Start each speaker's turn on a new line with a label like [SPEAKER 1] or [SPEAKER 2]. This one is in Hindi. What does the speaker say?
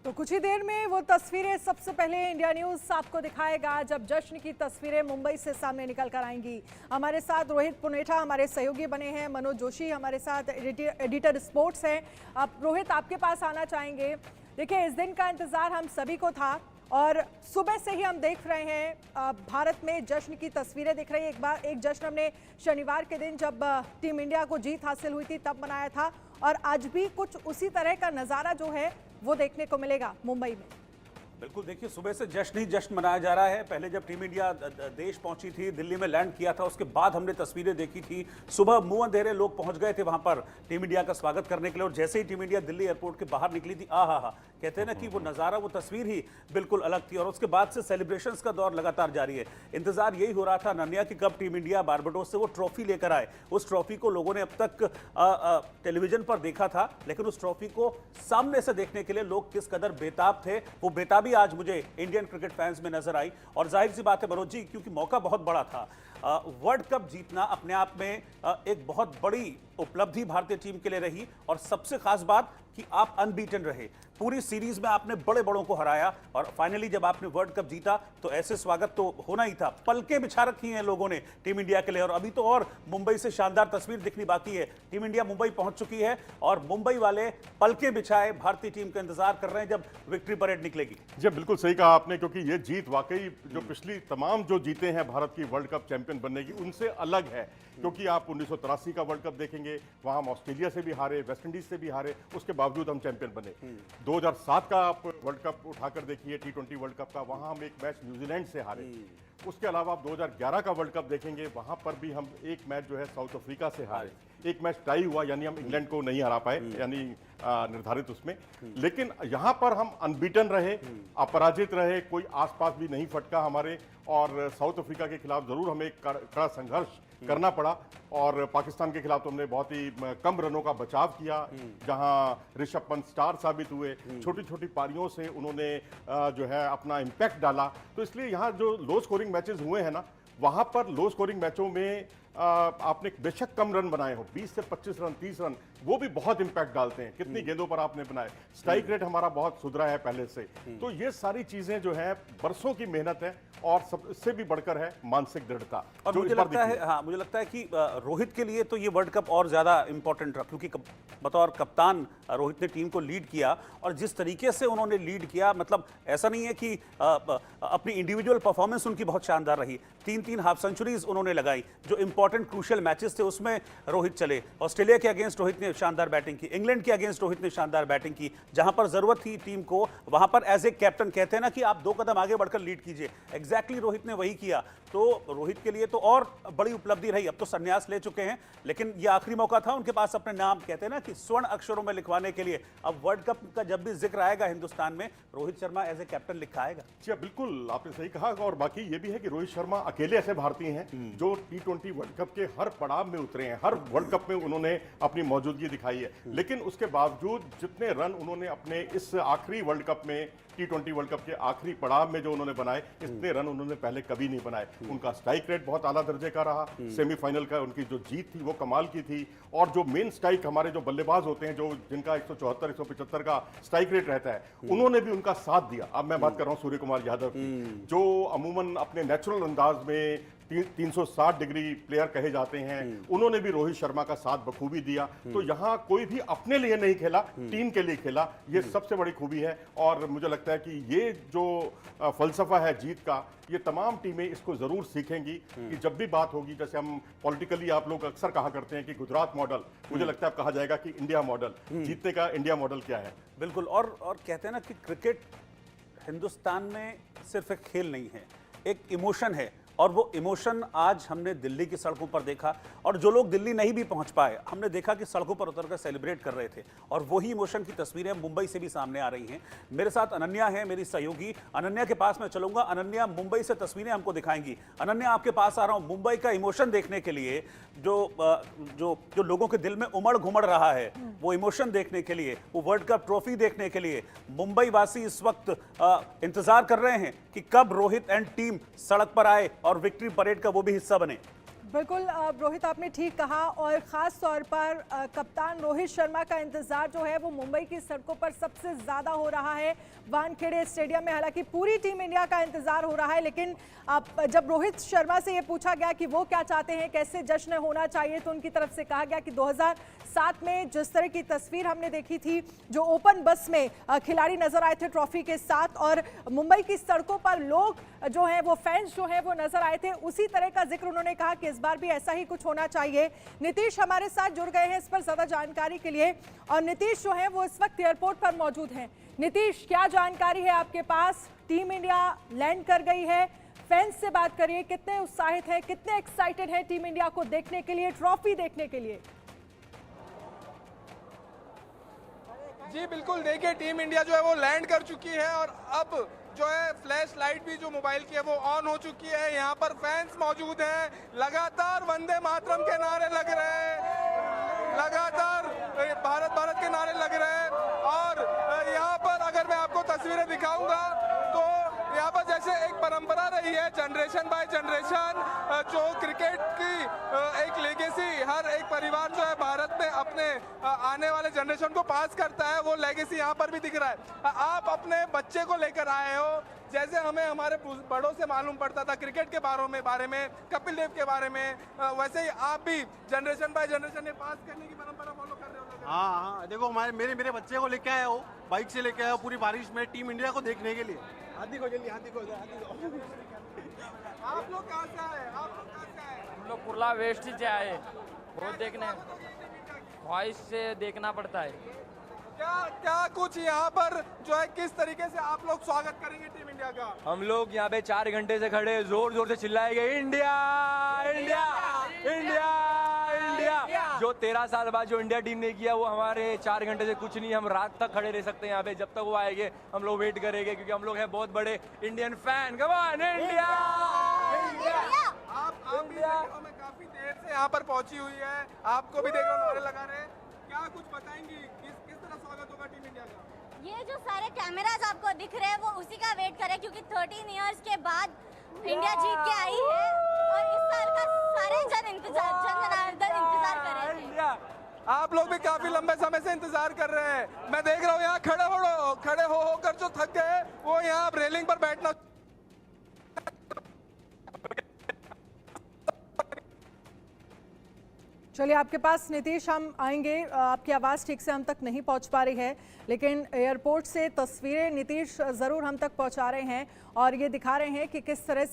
[SPEAKER 1] तो कुछ ही देर में वो तस्वीरें सबसे पहले इंडिया न्यूज आपको दिखाएगा जब जश्न की तस्वीरें मुंबई से सामने निकल कर आएंगी। हमारे साथ रोहित पुनेठा हमारे सहयोगी बने हैं, मनोज जोशी हमारे साथ एडिटर स्पोर्ट्स हैं। अब रोहित आपके पास आना चाहेंगे। देखिए, इस दिन का इंतजार हम सभी को था और सुबह से ही हम देख रहे हैं भारत में जश्न की तस्वीरें दिख रही है। एक जश्न हमने शनिवार के दिन जब टीम इंडिया को जीत हासिल हुई थी तब मनाया था और आज भी कुछ उसी तरह का नज़ारा जो है वो देखने को मिलेगा मुंबई में।
[SPEAKER 2] बिल्कुल, देखिए सुबह से जश्न ही जश्न मनाया जा रहा है। पहले जब टीम इंडिया देश पहुंची थी, दिल्ली में लैंड किया था, उसके बाद हमने तस्वीरें देखी थी। सुबह मुंह अंधेरे लोग पहुंच गए थे वहां पर टीम इंडिया का स्वागत करने के लिए और जैसे ही टीम इंडिया दिल्ली एयरपोर्ट के बाहर निकली थी, आहा, कहते हैं ना कि वो नज़ारा, वो तस्वीर ही बिल्कुल अलग थी। और उसके बाद से सेलिब्रेशंस का दौर लगातार जारी है। इंतजार यही हो रहा था अनन्या कि कब टीम इंडिया बारबाडोस से वो ट्रॉफी लेकर आए। उस ट्रॉफी को लोगों ने अब तक टेलीविजन पर देखा था, लेकिन उस ट्रॉफी को सामने से देखने के लिए लोग किस कदर बेताब थे, वो बेताबी आज मुझे इंडियन क्रिकेट फैंस में नजर आई। और जाहिर सी बात है मनोज जी, क्योंकि मौका बहुत बड़ा था। वर्ल्ड कप जीतना अपने आप में एक बहुत बड़ी उपलब्धि भारतीय टीम के लिए रही और सबसे खास बात कि आप अनबीटन रहे। पूरी सीरीज में आपने बड़े बड़ों को हराया और फाइनली जब आपने वर्ल्ड कप जीता तो ऐसे स्वागत तो होना ही था। पलकें बिछा रखी हैं लोगों ने टीम इंडिया के लिए और अभी तो और मुंबई से शानदार तस्वीर दिखनी बाकी है। टीम इंडिया मुंबई पहुंच चुकी है और मुंबई वाले पलकें बिछाए भारतीय टीम का इंतजार कर रहे हैं जब विक्ट्री परेड निकलेगी।
[SPEAKER 3] जी बिल्कुल सही कहा आपने, क्योंकि ये जीत वाकई जो पिछली तमाम जो जीते हैं भारत की वर्ल्ड कप चैंपियन बनने की, उनसे अलग है। क्योंकि आप 1983 का वर्ल्ड कप देखेंगे, वहां हम ऑस्ट्रेलिया से भी हारे, वेस्ट इंडीज से भी हारे, उसके बावजूद हम चैंपियन बने। 2007 का आप वर्ल्ड कप उठाकर देखिए, T20 वर्ल्ड कप का, वहां हम एक मैच न्यूजीलैंड से हारे। उसके अलावा आप 2011 का वर्ल्ड कप देखेंगे, वहां पर भी हम एक मैच जो है साउथ अफ्रीका से हारे। एक मैच टाई हुआ, यानी हम इंग्लैंड को नहीं हरा पाए, यानी निर्धारित उसमें। लेकिन यहां पर हम अनबीटन रहे, अपराजित रहे, कोई आसपास भी नहीं फटका हमारे। और साउथ अफ्रीका के खिलाफ जरूर हमें कड़ा संघर्ष करना पड़ा और पाकिस्तान के खिलाफ तो हमने बहुत ही कम रनों का बचाव किया, जहां ऋषभ पंत स्टार साबित हुए। छोटी छोटी पारियों से उन्होंने जो है अपना इम्पैक्ट डाला। तो इसलिए यहाँ जो लो स्कोरिंग मैचेस हुए हैं ना, वहां पर लो स्कोरिंग मैचों में आपने बेशक कम रन बनाए हो, 20 से 25 रन, 30 रन, वो भी बहुत इंपैक्ट डालते हैं। कितनी गेंदों पर आपने बनाए, स्ट्राइक रेट हमारा बहुत सुधरा है पहले से। तो ये सारी चीजें जो है बरसों की मेहनत है और सबसे भी बढ़कर है मानसिक दृढ़ता।
[SPEAKER 2] और मुझे लगता है कि रोहित के लिए तो ये वर्ल्ड कप और ज्यादा इंपॉर्टेंट रहा, क्योंकि बतौर कप्तान रोहित ने टीम को लीड किया और जिस तरीके से उन्होंने लीड किया, मतलब ऐसा नहीं है कि अपनी इंडिविजुअल परफॉर्मेंस उनकी बहुत शानदार रही। 3-3 हाफ सेंचुरीज उन्होंने लगाई। जो इंपॉर्टेंट क्रूशियल मैचेस थे उसमें रोहित चले। ऑस्ट्रेलिया के अगेंस्ट रोहित ने शानदार बैटिंग की, इंग्लैंड के अगेंस्ट रोहित ने शानदार बैटिंग की। जहां पर जरूरत थी टीम को, वहां पर एज ए कैप्टन कहते हैं ना कि आप 2 कदम आगे बढ़कर लीड कीजिए। एग्जैक्टली रोहित ने वही किया। तो रोहित के लिए तो और बड़ी उपलब्धि रही। अब तो संन्यास ले चुके हैं, लेकिन ये आखिरी मौका था उनके पास अपने नाम, कहते हैं ना कि स्वर्ण अक्षरों में लिखवाने के लिए। अब वर्ल्ड कप का जब भी जिक्र आएगा हिंदुस्तान में, Rohit Sharma as a captain लिखा आएगा।
[SPEAKER 3] जी बिल्कुल, आपने सही कहा। और बाकी ये भी है कि रोहित शर्मा अकेले ऐसे भारतीय हैं जो T20 वर्ल्ड कप के हर पड़ाव में उतरे हैं। हर वर्ल्ड कप में उन्होंने अपनी मौजूदगी दिखाई है, लेकिन उसके बावजूद जितने रन उन्होंने अपने इस आखिरी वर्ल्ड कप में, T20 वर्ल्ड कप के आखिरी पड़ाव में जो उन्होंने बनाए, इतने रन उन्होंने पहले कभी नहीं बनाए। उनका स्ट्राइक रेट बहुत आला दर्जे का रहा। सेमीफाइनल का उनकी जो जीत थी वो कमाल की थी। और जो मेन स्ट्राइक हमारे जो बल्लेबाज होते हैं, जो जिनका 174 175 का स्ट्राइक रेट रहता है, उन्होंने भी उनका साथ दिया। अब मैं बात कर रहा हूं सूर्य कुमार यादव की, जो अमूमन अपने नेचुरल अंदाज में 360 डिग्री प्लेयर कहे जाते हैं, उन्होंने भी रोहित शर्मा का साथ बखूबी दिया। तो यहाँ कोई भी अपने लिए नहीं खेला, टीम के लिए खेला। ये सबसे बड़ी खूबी है। और मुझे लगता है कि ये जो फलसफा है जीत का, ये तमाम टीमें इसको जरूर सीखेंगी कि जब भी बात होगी, जैसे हम पॉलिटिकली आप लोग अक्सर कहा करते हैं कि गुजरात मॉडल, मुझे लगता है अब कहा जाएगा कि इंडिया मॉडल, जीतने का इंडिया मॉडल क्या है।
[SPEAKER 2] बिल्कुल। और कहते हैं ना कि क्रिकेट हिंदुस्तान में सिर्फ एक खेल नहीं है, एक इमोशन है। और वो इमोशन आज हमने दिल्ली की सड़कों पर देखा। और जो लोग दिल्ली नहीं भी पहुंच पाए, हमने देखा कि सड़कों पर उतरकर सेलिब्रेट कर रहे थे। और वही इमोशन की तस्वीरें मुंबई से भी सामने आ रही हैं। मेरे साथ अनन्या है, मेरी सहयोगी। अनन्या के पास मैं चलूंगा। अनन्या मुंबई से तस्वीरें हमको दिखाएंगी। अनन्या, आपके पास आ रहा हूं मुंबई का इमोशन देखने के लिए, जो लोगों के दिल में उमड़ घुमड़ रहा है, वो इमोशन देखने के लिए, वो वर्ल्ड कप ट्रॉफी देखने के लिए मुंबई वासी इस वक्त इंतजार कर रहे हैं कि कब रोहित एंड टीम सड़क पर आए और विक्ट्री परेड का वो भी हिस्सा बने।
[SPEAKER 1] बिल्कुल रोहित, आपने ठीक कहा और ख़ास तौर पर कप्तान रोहित शर्मा का इंतज़ार जो है वो मुंबई की सड़कों पर सबसे ज़्यादा हो रहा है। वानखेड़े स्टेडियम में हालांकि पूरी टीम इंडिया का इंतज़ार हो रहा है, लेकिन जब रोहित शर्मा से ये पूछा गया कि वो क्या चाहते हैं, कैसे जश्न होना चाहिए, तो उनकी तरफ से कहा गया कि 2007 में जिस तरह की तस्वीर हमने देखी थी, जो ओपन बस में खिलाड़ी नजर आए थे ट्रॉफी के साथ और मुंबई की सड़कों पर लोग जो हैं वो फैंस जो हैं वो नजर आए थे, उसी तरह का जिक्र उन्होंने कहा कि इस बार भी ऐसा ही कुछ होना चाहिए। नीतीश हमारे साथ जुड़ गए हैं इस पर ज्यादा जानकारी के लिए, और नीतीश जो है वो इस वक्त एयरपोर्ट पर मौजूद हैं। नीतीश, क्या जानकारी है आपके पास? टीम इंडिया लैंड कर गई है, फैंस से बात करिए, कितने उत्साहित हैं, कितने एक्साइटेड हैं टीम इंडिया को देखने के लिए, ट्रॉफी देखने के लिए?
[SPEAKER 4] जी बिल्कुल, देखिए टीम इंडिया जो है वो लैंड कर चुकी है और अब जो है फ्लैश लाइट भी जो मोबाइल की है वो ऑन हो चुकी है। यहाँ पर फैंस मौजूद हैं, लगातार वंदे मातरम के नारे लग रहे हैं, लगातार भारत भारत के नारे लग रहे हैं। और यहाँ पर अगर मैं आपको तस्वीरें दिखाऊंगा तो यहाँ पर जैसे एक परंपरा रही है जनरेशन बाय जनरेशन, जो क्रिकेट की एक लेगेसी हर एक परिवार जो है भारत में अपने आने वाले जनरेशन को पास करता है, वो लेगेसी यहाँ पर भी दिख रहा है। आप अपने बच्चे को लेकर आए हो, जैसे हमें हमारे बड़ों से मालूम पड़ता था क्रिकेट के बारे में कपिल देव के बारे में, वैसे ही आप भी जनरेशन बाय जनरेशन ये पास करने की परंपरा फॉलो कर रहे हो।
[SPEAKER 5] हाँ, देखो मेरे बच्चे को लेके आया हो, बाइक से लेके आया हो पूरी बारिश में टीम इंडिया को देखने के लिए। हाथी को जल्दी हाथी को
[SPEAKER 4] आप लोग कहाँ से आए?
[SPEAKER 6] हम लोग कुर्ला वेस्ट से आए, बहुत देखने ख्वाहिश से देखना पड़ता है।
[SPEAKER 4] क्या कुछ यहाँ पर जो है किस तरीके से आप लोग स्वागत करेंगे टीम इंडिया का?
[SPEAKER 6] हम लोग यहाँ पे 4 घंटे से खड़े जोर जोर से चिल्लाएंगे इंडिया इंडिया इंडिया इंडिया। जो 13 साल बाद जो इंडिया टीम ने किया वो हमारे 4 घंटे से कुछ नहीं, हम रात तक खड़े रह सकते हैं यहाँ पे, जब तक वो आएंगे हम लोग वेट करेंगे, क्योंकि हम लोग हैं बहुत बड़े Indian fan. Come on India India.
[SPEAKER 4] आप भी देख रहे हो, मैं काफी देर से यहाँ पर पहुंची हुई है, आपको भी देख रहा हूँ नारे लगा रहे हैं, क्या कुछ बताएंगी किस तरह स्वागत होगा टीम इंडिया का?
[SPEAKER 7] ये जो सारे कैमरास आपको दिख रहे हैं वो उसी का वेट करें, क्योंकि 13 इयर्स के बाद इंडिया जीत के आई है और इस साल का सारे जन इंतजार कर रहे थे।
[SPEAKER 4] आप लोग भी काफी लंबे समय से इंतजार कर रहे हैं। मैं देख रहा हूँ यहाँ खड़े हो होकर जो थक गए वो यहाँ रेलिंग पर बैठना।
[SPEAKER 1] चलिए आपके पास नीतीश हम आएंगे, आपकी आवाज़ ठीक से हम तक नहीं पहुंच पा रही है, लेकिन एयरपोर्ट से तस्वीरें नीतीश ज़रूर हम तक पहुंचा रहे हैं और ये दिखा रहे हैं कि किस तरह से